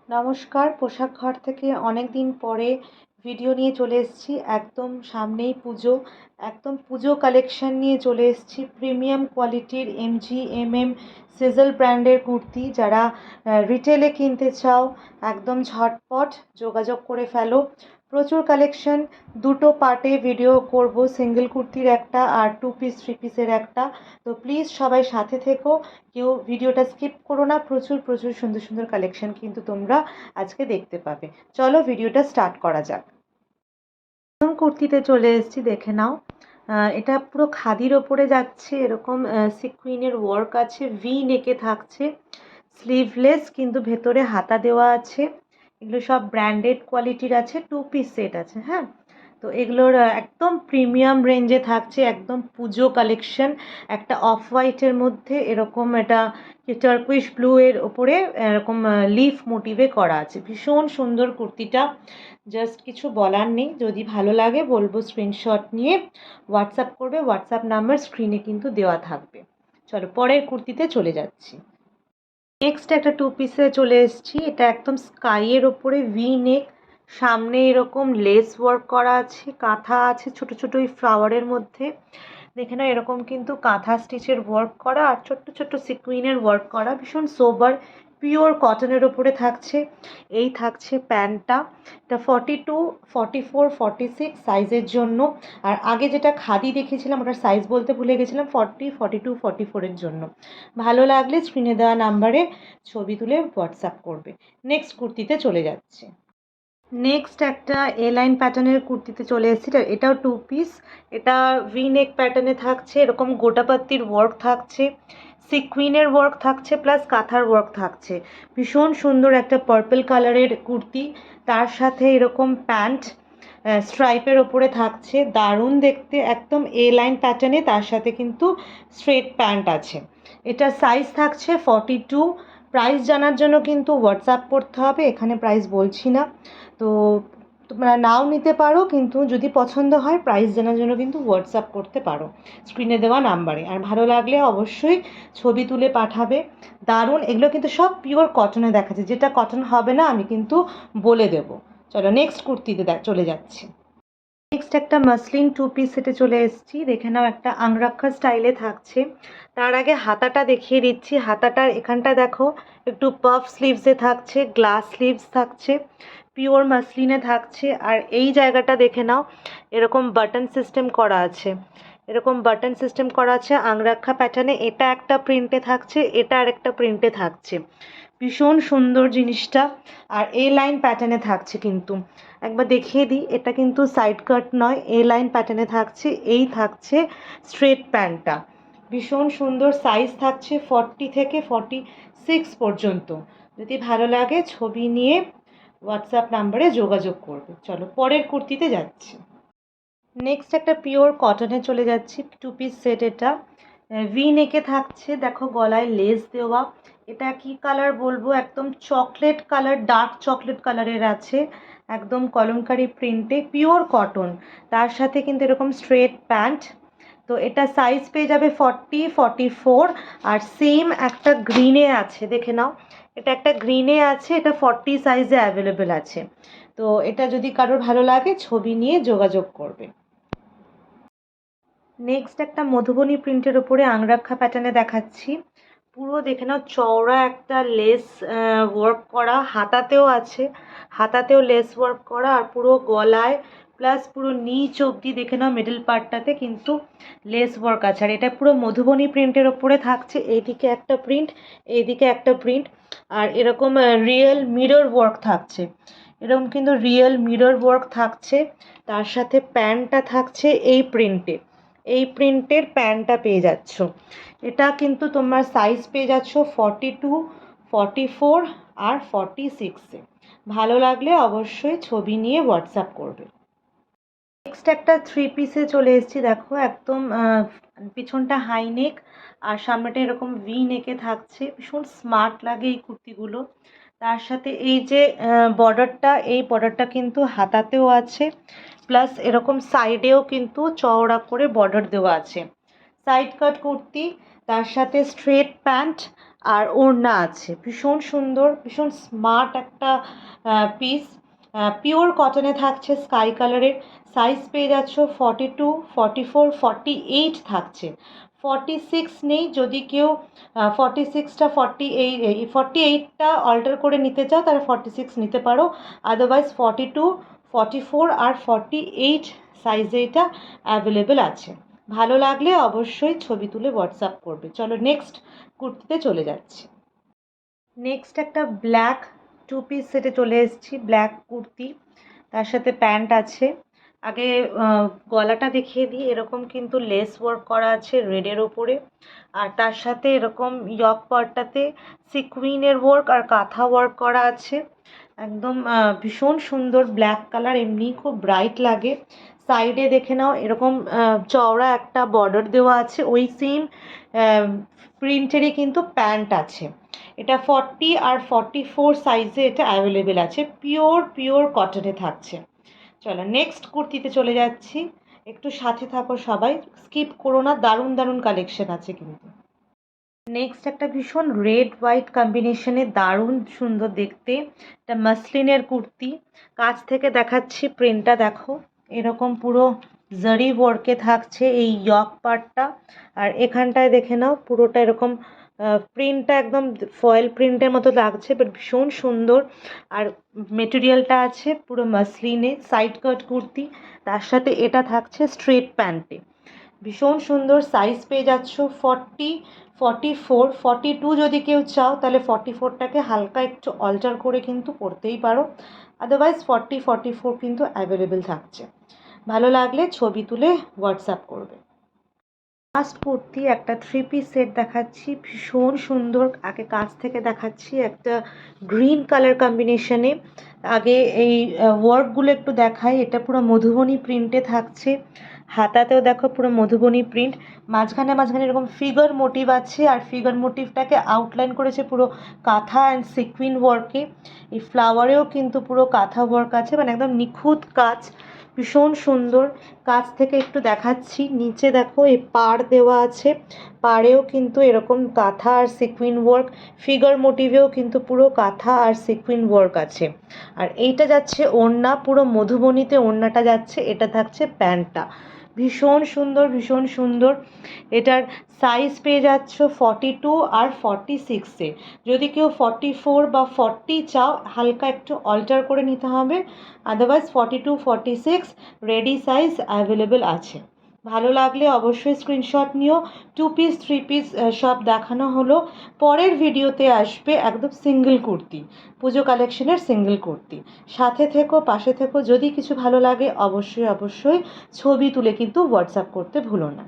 নমস্কার, পোশাক ঘর থেকে অনেক দিন পরে ভিডিও নিয়ে চলে এসেছি। একদম সামনেই পুজো, একদম পুজো কালেকশন নিয়ে চলে এসেছি। প্রিমিয়াম কোয়ালিটির MGMM সিজল ব্র্যান্ডের কুর্তি। যারা রিটেলে কিনতে চাও একদম ঝটপট যোগাযোগ করে ফেলো। প্রচুর কালেকশন, দুটো পার্টে ভিডিও করব, সিঙ্গেল কুর্তির একটা আর 2 পিস 3 পিসের একটা। তো প্লিজ সবাই সাথে থেকো, কেউ ভিডিওটা স্কিপ করো না। প্রচুর প্রচুর সুন্দর সুন্দর কালেকশন কিন্তু তোমরা আজকে দেখতে পাবে। চলো ভিডিওটা স্টার্ট করা যাক। প্রথম কুর্তিতে চলে এসেছি, দেখে নাও। এটা পুরো খাদির ওপরে যাচ্ছে, এরকম সিকুইনের ওয়ার্ক আছে, ভি নেকে থাকছে, স্লিভলেস কিন্তু ভেতরে হাতা দেওয়া আছে। এগুলো সব ব্র্যান্ডেড কোয়ালিটির আছে, 2 পিস সেট আছে। হ্যাঁ, তো এগুলোর একদম প্রিমিয়াম রেঞ্জে থাকছে, একদম পুজো কালেকশন। একটা অফ হোয়াইটের মধ্যে এরকম এটা টার্কুইশ ব্লু এর ওপরে এরকম লিফ মোটিভে করা আছে। ভীষণ সুন্দর কুর্তিটা, জাস্ট কিছু বলার নেই। যদি ভালো লাগে বলবো স্ক্রিনশট নিয়ে হোয়াটসঅ্যাপ করবে, হোয়াটসঅ্যাপ নাম্বার স্ক্রিনে কিন্তু দেওয়া থাকবে। চলো পরের কুর্তিতে চলে যাচ্ছি। নেক্সট একটা 2 পিসে চলে এসেছি। এটা একদম স্কাইয়ের ওপরে ভি নেক, সামনে এরকম লেস ওয়ার্ক করা আছে, কাঁথা আছে ছোট ছোট ওই ফ্লাওয়ারের মধ্যে। দেখে না, এরকম কিন্তু কাঁথা স্টিচের ওয়ার্ক করা আর ছোট্ট ছোট্ট সিকুইনের ওয়ার্ক করা, ভীষণ সোবার পিওর কটনের ওপরে থাকছে। এই থাকছে প্যান্টটা। এটা 42, 44, 46 সাইজের জন্য। আর আগে যেটা খাদি দেখেছিলাম ওটার সাইজ বলতে ভুলে গেছিলাম, 40, 42, 44-এর জন্য। ভালো লাগলে স্ক্রিনে দেওয়া নাম্বারে ছবি তুলে হোয়াটসঅ্যাপ করবে। নেক্সট কুর্তিতে চলে যাচ্ছে। নেক্সট একটা এ লাইন প্যাটার্নের কুর্তিতে চলে এসেছি। এটাও 2 পিস। এটা ভি নেক প্যাটার্নে থাকছে, এরকম গোটাপাত্তির ওয়ার্ক থাকছে, সিকুইনের ওয়ার্ক থাকছে, প্লাস কাঁথার ওয়ার্ক থাকছে। ভীষণ সুন্দর একটা পার্পল কালারের কুর্তি, তার সাথে এরকম প্যান্ট স্ট্রাইপের ওপরে থাকছে, দারুণ দেখতে, একদম এ লাইন প্যাটার্নে, তার সাথে কিন্তু স্ট্রেট প্যান্ট আছে। এটা সাইজ থাকছে 42। প্রাইস জানার জন্য কিন্তু হোয়াটসঅ্যাপ করতে হবে, এখানে প্রাইস বলছি না। তো তোমরা নাও নিতে পারো, কিন্তু যদি পছন্দ হয় প্রাইস জানার জন্য কিন্তু হোয়াটসঅ্যাপ করতে পারো স্ক্রিনে দেওয়া নাম্বারে। আর ভালো লাগলে অবশ্যই ছবি তুলে পাঠাবে। দারুণ, এগুলো কিন্তু সব পিওর কটনে দেখাচ্ছে, যেটা কটন হবে না আমি কিন্তু বলে দেবো। চলো নেক্সট কুর্তিতে চলে যাচ্ছি। নেক্সট একটা মাসলিন 2 পিস সেটে চলে এসেছি। দেখে নাও, একটা আংরাক্ষা স্টাইলে থাকছে। তার আগে হাতাটা দেখিয়ে দিচ্ছি। হাতাটার এখানটা দেখো, একটু পাফ স্লিভসে থাকছে, গ্লাস স্লিভস থাকছে, পিওর মাসলিনে থাকছে। আর এই জায়গাটা দেখে নাও, এরকম বাটন সিস্টেম করা আছে, এরকম বাটন সিস্টেম করা আছে আংরাক্ষা প্যাটার্নে। এটা একটা প্রিন্টে থাকছে, এটা আর একটা প্রিন্টে থাকছে। ভীষণ সুন্দর জিনিসটা। আর এ লাইন প্যাটার্নে থাকছে কিন্তু, একবার দেখিয়ে দিই, এটা কিন্তু সাইড কাট নয়, এ লাইন প্যাটার্নে থাকছে। এই থাকছে স্ট্রেট প্যান্টটা, ভীষণ সুন্দর। সাইজ থাকছে 40 থেকে 46 পর্যন্ত। যদি ভালো লাগে ছবি নিয়ে হোয়াটসঅ্যাপ নাম্বারে যোগাযোগ করবে। চলো পরের কুর্তিতে যাচ্ছি। নেক্সট একটা পিওর কটনে চলে যাচ্ছি, 2 পিস সেট। এটা ভি নেকে থাকছে, দেখো গলায় লেস দেওয়া। এটা কি কালার বলবো, একদম চকলেট কালার, ডার্ক চকলেট কালারের আছে, একদম কলমকারি প্রিন্টে, পিওর কটন। তার সাথে কিন্তু এরকম স্ট্রেট প্যান্ট। তো এটা সাইজ পেয়ে যাবে 40, 44। আর সেম একটা গ্রিনে আছে, দেখে নাও, এটা একটা গ্রিনে আছে, এটা 40 সাইজে অ্যাভেলেবেল আছে। তো এটা যদি কারোর ভালো লাগে ছবি নিয়ে যোগাযোগ করবে। নেক্সট একটা মধুবনী প্রিন্টের ওপরে আংরাক্ষা প্যাটার্নে দেখাচ্ছি। পুরো দেখে নাও, চওড়া একটা লেস ওয়ার্ক করা, হাতাতেও আছে, হাতাতেও লেস ওয়ার্ক করা, আর পুরো গলায় প্লাস পুরো নিচ অবধি দেখে নাও মিডল পার্টটাতে কিন্তু লেস ওয়ার্ক আছে। আর এটা পুরো মধুবনী প্রিন্টের ওপরে থাকছে, এইদিকে একটা প্রিন্ট, এইদিকে একটা প্রিন্ট। আর এরকম রিয়েল মিরর ওয়ার্ক থাকছে, এরকম কিন্তু রিয়েল মিরর ওয়ার্ক থাকছে। তার সাথে প্যান্টটা থাকছে এই প্রিন্টে, এই প্রিন্টের প্যান্টটা পেয়ে যাচ্ছ। এটা কিন্তু তোমার সাইজ পেয়ে যাচ্ছ 42, 44 আর 46-এ। ভালো লাগলে অবশ্যই ছবি নিয়ে হোয়াটসঅ্যাপ করবে। নেক্সট একটা 3 পিসে চলে এসেছি। দেখো একদম পিছনটা হাই নেক আর সামনেটা এরকম ভি নেকে থাকছে, ভীষণ স্মার্ট লাগে এই কুর্তিগুলো। তার সাথে এই যে বর্ডারটা, এই বর্ডারটা কিন্তু হাতাতেও আছে, প্লাস এরকম সাইডেও কিন্তু চওড়া করে বর্ডার দেওয়া আছে। সাইড কাট কুর্তি, তার সাথে স্ট্রেট প্যান্ট আর ওড়না আছে। ভীষণ সুন্দর, ভীষণ স্মার্ট একটা পিস। পিওর কটনে থাকছে, স্কাই কালারের। সাইজ পেয়ে যাচ্ছ 42, 44, 48 থাকছে। 46 নেই, যদি কেউ 46টা 48টা অল্টার করে নিতে চাও তাহলে 46 নিতে পারো। আদারওয়াইজ 42, 44 আর 48 সাইজে এটা অ্যাভেলেবেল আছে। ভালো লাগলে অবশ্যই ছবি তুলে হোয়াটসঅ্যাপ করবে। চলো নেক্সট কুর্তিতে চলে যাচ্ছি। নেক্সট একটা ব্ল্যাক 2 পিস সেটে চলে এসেছি। ব্ল্যাক কুর্তি, তার সাথে প্যান্ট আছে। আগে গলাটা দেখিয়ে দিই। এরকম কিন্তু লেস ওয়ার্ক করা আছে রেডের ওপরে, আর তার সাথে এরকম ইয়ক পার্টটাতে সিকুইনের ওয়ার্ক আর কাঁথা ওয়ার্ক করা আছে। একদম ভীষণ সুন্দর ব্ল্যাক কালার, এমনি খুব ব্রাইট লাগে। সাইডে দেখে নাও এরকম চওড়া একটা বর্ডার দেওয়া আছে। ওই সেম প্রিন্টেরই কিন্তু প্যান্ট আছে। এটা 40 আর 44 সাইজে এটা অ্যাভেলেবেল আছে। পিওর কটনে থাকছে। চলো নেক্সট কুর্তিতে চলে যাচ্ছি। একটু সাথে থাকো সবাই, স্কিপ করো না, দারুণ দারুণ কালেকশন আছে কিন্তু। নেক্সট একটা ভীষণ রেড হোয়াইট কম্বিনেশনে দারুণ সুন্দর দেখতে, এটা মাসলিনের কুর্তি। কাছ থেকে দেখাচ্ছি, প্রিন্টটা দেখো। এরকম পুরো জারি ওয়ার্কে থাকছে এই ইয়ক পার্টটা, আর এখানটায় দেখে নাও পুরোটা এরকম প্রিন্টটা একদম ফয়েল প্রিন্টের মতো লাগছে, বাট ভীষণ সুন্দর। আর মেটেরিয়ালটা আছে পুরো মাসলিনে, সাইড কাট কুর্তি। তার সাথে এটা থাকছে স্ট্রেট প্যান্টে। ভীষণ সুন্দর। সাইজ পেয়ে যাচ্ছ 40, 44, 42 যদি কেউ চাও তাহলে 44টাকে হালকা একটু অল্টার করে কিন্তু পরতেই পারো। আদারওয়াইজ 40, 44 কিন্তু অ্যাভেলেবেল থাকছে। ভালো লাগলে ছবি তুলে হোয়াটসঅ্যাপ করবে। লাস্ট কুর্তি একটা 3 পিস সেট দেখাচ্ছি, ভীষণ সুন্দর। আগে কাছ থেকে দেখাচ্ছি, একটা গ্রিন কালার কম্বিনেশনে। আগে এই ওয়ার্কগুলো একটু দেখাই। এটা পুরো মধুবনী প্রিন্টে থাকছে। হাতাতেও দেখো পুরো মধুবনী প্রিন্ট, মাঝখানে মাঝখানে এরকম ফিগার মোটিভ আছে, আর ফিগার মোটিভটাকে আউটলাইন করেছে পুরো কাঁথা অ্যান্ড সিকুইন ওয়ার্কে। এই ফ্লাওয়ারেও কিন্তু পুরো কাঁথা ওয়ার্ক আছে, মানে একদম নিখুঁত কাজ, ভীষণ সুন্দর। কাছ থেকে একটু দেখাচ্ছি। নিচে দেখো এই পাড় দেওয়া আছে, পাড়েও কিন্তু এরকম কাঁথা আর সিকুইন ওয়ার্ক। ফিগার মোটিভেও কিন্তু পুরো কাঁথা আর সিকুইন ওয়ার্ক আছে। আর এইটা যাচ্ছে ওড়না, পুরো মধুবনীতে ওড়নাটা যাচ্ছে। এটা থাকছে প্যান্টটা। ভীষণ সুন্দর, ভীষণ সুন্দর। এটার সাইজ পেয়ে যাচ্ছ 42 আর 46-এ। যদি কেউ 44 বা 40 চাও হালকা একটু অল্টার করে নিতে হবে। আদারওয়াইজ 42, 46 রেডি সাইজ অ্যাভেলেবেল আছে। ভালো লাগলে অবশ্যই স্ক্রিনশট নিও। 2 পিস 3 পিস সব দেখানো হলো। পরের ভিডিওতে আসবে একদম সিঙ্গেল কুর্তি, পুজো কালেকশনের সিঙ্গেল কুর্তি। সাথে থেকো, পাশে থেকো। যদি কিছু ভালো লাগে অবশ্যই ছবি তুলে কিন্তু হোয়াটসঅ্যাপ করতে ভুলো না।